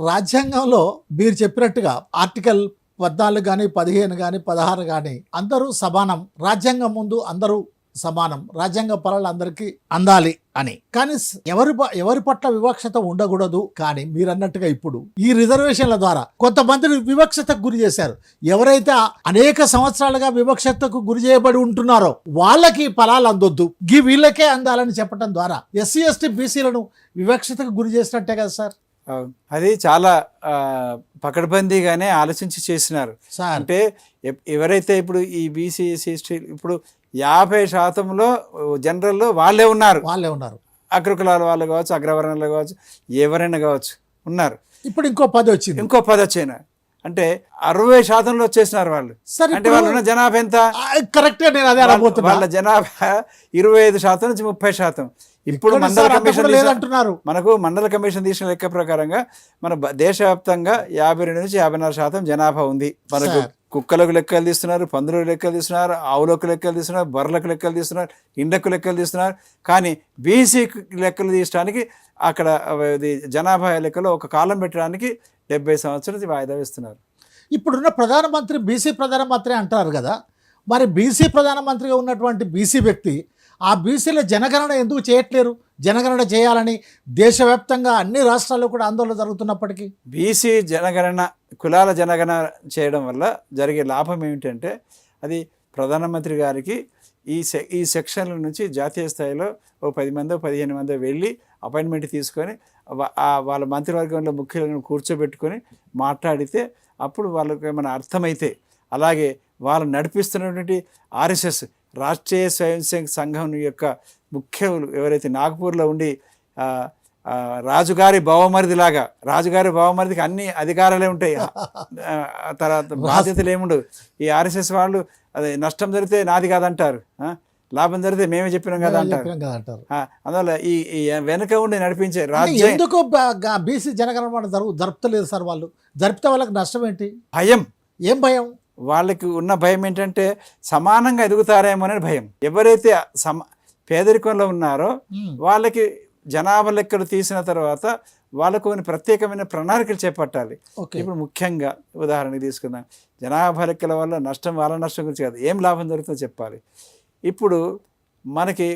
రాజ్యాంగంలో మీరు చెప్పినట్టుగా ఆర్టికల్ 14 కానీ 15 కానీ 16 కానీ అందరూ సమానం, రాజ్యాంగం ముందు అందరూ సమానం, రాజ్యాంగ ఫలాలు అందరికీ అందాలి అని. కానీ ఎవరి పట్ల వివక్షత ఉండకూడదు. కానీ మీరు అన్నట్టుగా ఇప్పుడు ఈ రిజర్వేషన్ల ద్వారా కొంతమందిని వివక్షతకు గురి చేశారు. ఎవరైతే అనేక సంవత్సరాలుగా వివక్షతకు గురి చేయబడి ఉంటున్నారో వాళ్ళకి ఫలాలు అందొద్దు, వీళ్ళకే అందాలని చెప్పడం ద్వారా ఎస్సీ ఎస్టీ బీసీలను వివక్షతకు గురి చేసినట్టే కదా సార్. అది చాలా పకడ్బందీగానే ఆలోచించి చేసినారు. అంటే ఎవరైతే ఇప్పుడు ఈ బీసీ ఎస్సీ ఇప్పుడు 50% జనరల్లో వాళ్ళే ఉన్నారు. అగ్రకులాల వాళ్ళు కావచ్చు, అగ్రవర్ణాలు కావచ్చు, ఎవరైనా కావచ్చు ఉన్నారు. ఇప్పుడు ఇంకో 10 వచ్చింది, ఇంకో 10 వచ్చిన అంటే 60% వచ్చేసినారు వాళ్ళు. అంటే వాళ్ళు ఉన్న జనాభా ఎంత? కరెక్ట్గా నేను అదే అనబోతున్నా. వాళ్ళ జనాభా 25% నుంచి 30%. ఇప్పుడు మండల కమిషన్ అంటున్నారు, మనకు మండల కమిషన్ తీసిన లెక్క ప్రకారంగా మన దేశవ్యాప్తంగా 52 నుంచి 54% జనాభా ఉంది. మనకు కుక్కలకు లెక్కలు తీస్తున్నారు, పందులకు లెక్కలు తీస్తున్నారు, ఆవులకు లెక్కలు తీస్తున్నారు, బర్రెలకు లెక్కలు తీస్తున్నారు, ఇండకు లెక్కలు తీస్తున్నారు. కానీ బీసీ లెక్కలు తీయడానికి అక్కడ జనాభా లెక్కలో ఒక కాలం పెట్టడానికి 70 సంవత్సరాలు వాయిదా వేస్తున్నారు. ఇప్పుడున్న ప్రధానమంత్రి బీసీ ప్రధానమంత్రి అంటారు కదా, మరి బీసీ ప్రధానమంత్రిగా ఉన్నటువంటి బీసీ వ్యక్తి ఆ బీసీల జనగణన ఎందుకు చేయట్లేరు? జనగణన చేయాలని దేశవ్యాప్తంగా అన్ని రాష్ట్రాల్లో కూడా ఆందోళన జరుగుతున్నప్పటికీ బీసీ జనగణన, కులాల జనగణన చేయడం వల్ల జరిగే లాభం ఏమిటంటే అది ప్రధానమంత్రి గారికి ఈ సెక్షన్ల నుంచి జాతీయ స్థాయిలో ఓ 10 మందో 15 మందో వెళ్ళి అపాయింట్మెంట్ తీసుకొని వాళ్ళ మంత్రివర్గంలో ముఖ్యులను కూర్చోబెట్టుకొని మాట్లాడితే అప్పుడు వాళ్ళకి ఏమైనా అర్థమైతే, అలాగే వాళ్ళు నడిపిస్తున్నటువంటి ఆర్ఎస్ఎస్ రాష్ట్రీయ స్వయం సేవక్ సంఘం యొక్క ముఖ్యులు ఎవరైతే నాగపూర్లో ఉండి రాజుగారి బావమరిదిలాగా, రాజుగారి బావమరిదికి అన్ని అధికారాలే ఉంటాయి, తర్వాత బాధ్యతలు ఏముండవు. ఈ ఆర్ఎస్ఎస్ వాళ్ళు అది నష్టం జరిగితే నాది కాదంటారు, లాభం జరిగితే మేమే చెప్పినాం కదా అంటారు. అందువల్ల ఈ వెనుక ఉండి నడిపించే రాజ్యం ఎందుకు బీసీ జనగణన జరుపుతలేదు సార్? వాళ్ళు జరిపితే వాళ్ళకి నష్టం ఏంటి? భయం. ఏం భయం? వాళ్ళకి ఉన్న భయం ఏంటంటే సమానంగా ఎదుగుతారేమో అనే భయం. ఎవరైతే పేదరికంలో ఉన్నారో వాళ్ళకి జనాభా లెక్కలు తీసిన తర్వాత వాళ్ళకు కొన్ని ప్రత్యేకమైన ప్రణాళికలు చేపట్టాలి. ఇప్పుడు ముఖ్యంగా ఉదాహరణకి తీసుకుందాం, జనాభా లెక్కల వల్ల నష్టం వాళ్ళ నష్టం గురించి కాదు, ఏం లాభం జరుగుతుందో చెప్పాలి. ఇప్పుడు మనకి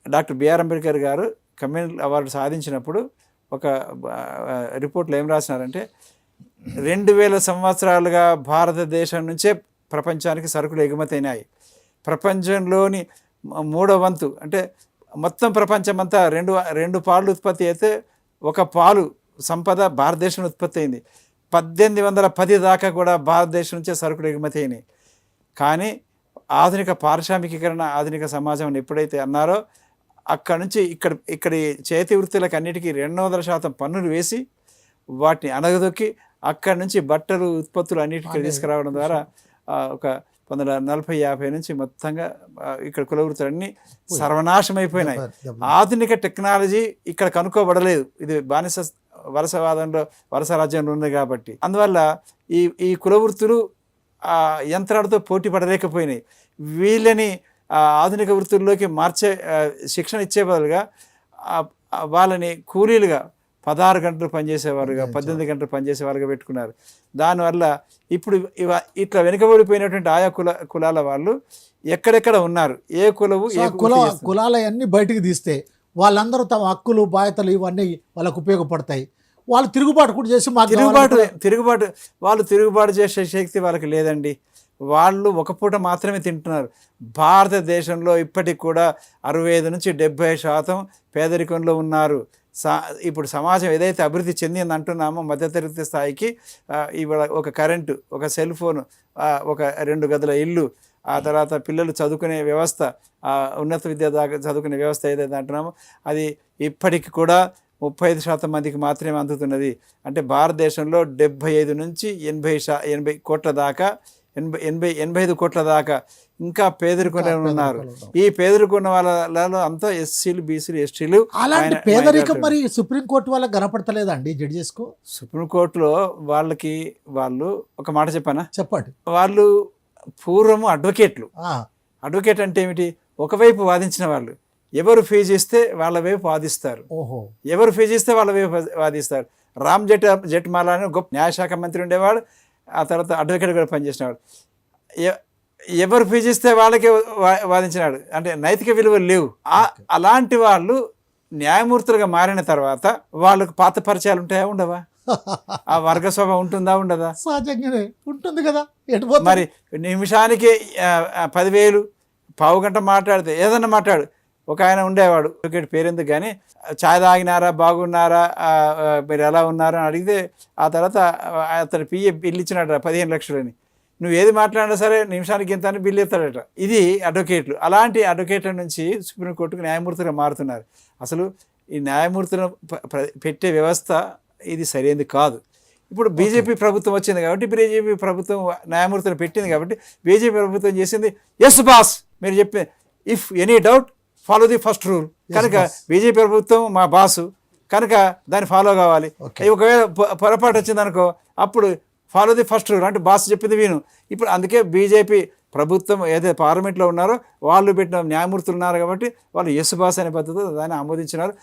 డాక్టర్ బిఆర్ అంబేద్కర్ గారు కమ్యూనల్ అవార్డు సాధించినప్పుడు ఒక రిపోర్ట్లో ఏం రాసినారంటే 2000 సంవత్సరాలుగా భారతదేశం నుంచే ప్రపంచానికి సరుకులు ఎగుమతి అయినాయి. ప్రపంచంలోని 3వ వంతు అంటే మొత్తం ప్రపంచమంతా రెండు పాలు ఉత్పత్తి అయితే 1 పాలు సంపద భారతదేశంలో ఉత్పత్తి అయింది. 1810 దాకా కూడా భారతదేశం నుంచే సరుకులు ఎగుమతి అయినాయి. కానీ ఆధునిక పారిశ్రామికీకరణ, ఆధునిక సమాజం ఎప్పుడైతే అన్నారో అక్కడ నుంచి ఇక్కడి చేతి వృత్తులకు అన్నిటికీ 200% పన్నులు వేసి వాటిని అనగదొక్కి అక్కడి నుంచి బట్టలు ఉత్పత్తులు అన్నిటికీ తీసుకురావడం ద్వారా ఒక 1940-50 నుంచి మొత్తంగా ఇక్కడ కుల వృత్తులన్నీ సర్వనాశం అయిపోయినాయి. ఆధునిక టెక్నాలజీ ఇక్కడ కనుక్కోబడలేదు. ఇది బానిస వలసవాదంలో వలస రాజ్యంలో ఉంది కాబట్టి అందువల్ల ఈ కుల వృత్తులు యంత్రాలతో పోటీ పడలేకపోయినాయి. వీళ్ళని ఆధునిక వృత్తుల్లోకి మార్చే శిక్షణ ఇచ్చే బదులుగా వాళ్ళని కూలీలుగా 16 గంటలు పనిచేసేవారుగా, 18 గంటలు పనిచేసేవారుగా పెట్టుకున్నారు. దానివల్ల ఇప్పుడు ఇట్లా వెనుకబడిపోయినటువంటి ఆయా కులాల వాళ్ళు ఎక్కడెక్కడ ఉన్నారు, ఏ కులాలన్నీ బయటికి తీస్తే వాళ్ళందరూ తమ హక్కులు బాధ్యతలు ఇవన్నీ వాళ్ళకు ఉపయోగపడతాయి. వాళ్ళు తిరుగుబాటు కూడా చేసి తిరుగుబాటు చేసే శక్తి వాళ్ళకి లేదండి. వాళ్ళు ఒక పూట మాత్రమే తింటున్నారు. భారతదేశంలో ఇప్పటికి కూడా 65 నుంచి 70% పేదరికంలో ఉన్నారు. ఇప్పుడు సమాజం ఏదైతే అభివృద్ధి చెందింది అంటున్నామో మధ్యతరగతి స్థాయికి ఇవాళ ఒక కరెంటు, ఒక సెల్ ఫోను, ఒక 2 గదుల ఇల్లు, ఆ తర్వాత పిల్లలు చదువుకునే వ్యవస్థ, ఉన్నత విద్య దాకా చదువుకునే వ్యవస్థ ఏదైతే అంటున్నామో అది ఇప్పటికి కూడా 35% మందికి మాత్రమే అందుతున్నది. అంటే భారతదేశంలో 75 నుంచి 80 కోట్ల దాకా 85 కోట్ల దాకా ఇంకా పేదరికంలో ఉన్నారు. ఈ పేదరికున్న వాళ్ళలో అంతా ఎస్సీలు, బీసీలు, ఎస్టీలు. అలాంటి పేదరికం మరి సుప్రీంకోర్టు వాళ్ళకి కనపడతలేదండి జడ్జెస్కు? సుప్రీంకోర్టులో వాళ్ళు ఒక మాట చెప్పండి. వాళ్ళు పూర్వము అడ్వకేట్లు. అడ్వకేట్ అంటే ఏమిటి? ఒకవైపు వాదించిన వాళ్ళు, ఎవరు ఫీజు ఇస్తే వాళ్ళ వైపు వాదిస్తారు, ఎవరు ఫీజు ఇస్తే వాళ్ళ వైపు వాదిస్తారు. రామ్ జెట్మాలా అని గొప్ప న్యాయశాఖ మంత్రి ఉండేవాడు, ఆ తర్వాత అడ్వకేట్ కూడా పనిచేసినవాడు. ఎవరు పూజిస్తే వాళ్ళకే వాదించినాడు. అంటే నైతిక విలువలు లేవు. అలాంటి వాళ్ళు న్యాయమూర్తులుగా మారిన తర్వాత వాళ్ళకు పాత పరిచయాలు ఉంటాయా ఉండవా? ఆ వర్గ స్వభావం ఉంటుందా ఉండదా? సహజంగానే ఉంటుంది కదా. మరి నిమిషానికి 10,000 పావు గంట మాట్లాడితే ఏదన్నా మాట్లాడు. ఒక ఆయన ఉండేవాడు, అడ్వకేట్ పేరెందుకు కానీ, ఛాయ్ తాగినారా, బాగున్నారా, మీరు ఎలా ఉన్నారా అని అడిగితే ఆ తర్వాత అతను పిఏ బిల్లు ఇచ్చినట 15 లక్షలని. నువ్వు ఏది మాట్లాడినా సరే నిమిషానికి ఇంత అని బిల్లు ఇస్తాడట. ఇది అడ్వకేట్లు. అలాంటి అడ్వకేట్ల నుంచి సుప్రీంకోర్టుకు న్యాయమూర్తిగా మారుతున్నారు. అసలు ఈ న్యాయమూర్తులను పెట్టే వ్యవస్థ ఇది సరైనది కాదు. ఇప్పుడు బీజేపీ ప్రభుత్వం వచ్చింది కాబట్టి, బీజేపీ ప్రభుత్వం న్యాయమూర్తులు పెట్టింది కాబట్టి, బీజేపీ ప్రభుత్వం చేసింది ఎస్ బాస్ మీరు చెప్పే if any doubt follow the first rule. కనుక బీజేపీ ప్రభుత్వం మా బాసు కనుక దాన్ని ఫాలో కావాలి. ఒకవేళ పొరపాటు వచ్చిందనుకో అప్పుడు ఫాలో ది ఫస్ట్ రూల్, అంటే బాస్ చెప్పింది విను. ఇప్పుడు అందుకే బీజేపీ ప్రభుత్వం ఏదైతే పార్లమెంట్లో ఉన్నారో వాళ్ళు పెట్టిన న్యాయమూర్తులు ఉన్నారు కాబట్టి వాళ్ళు ఎస్ బాస్ అనే పద్ధతిలో దాన్ని ఆమోదించినారు.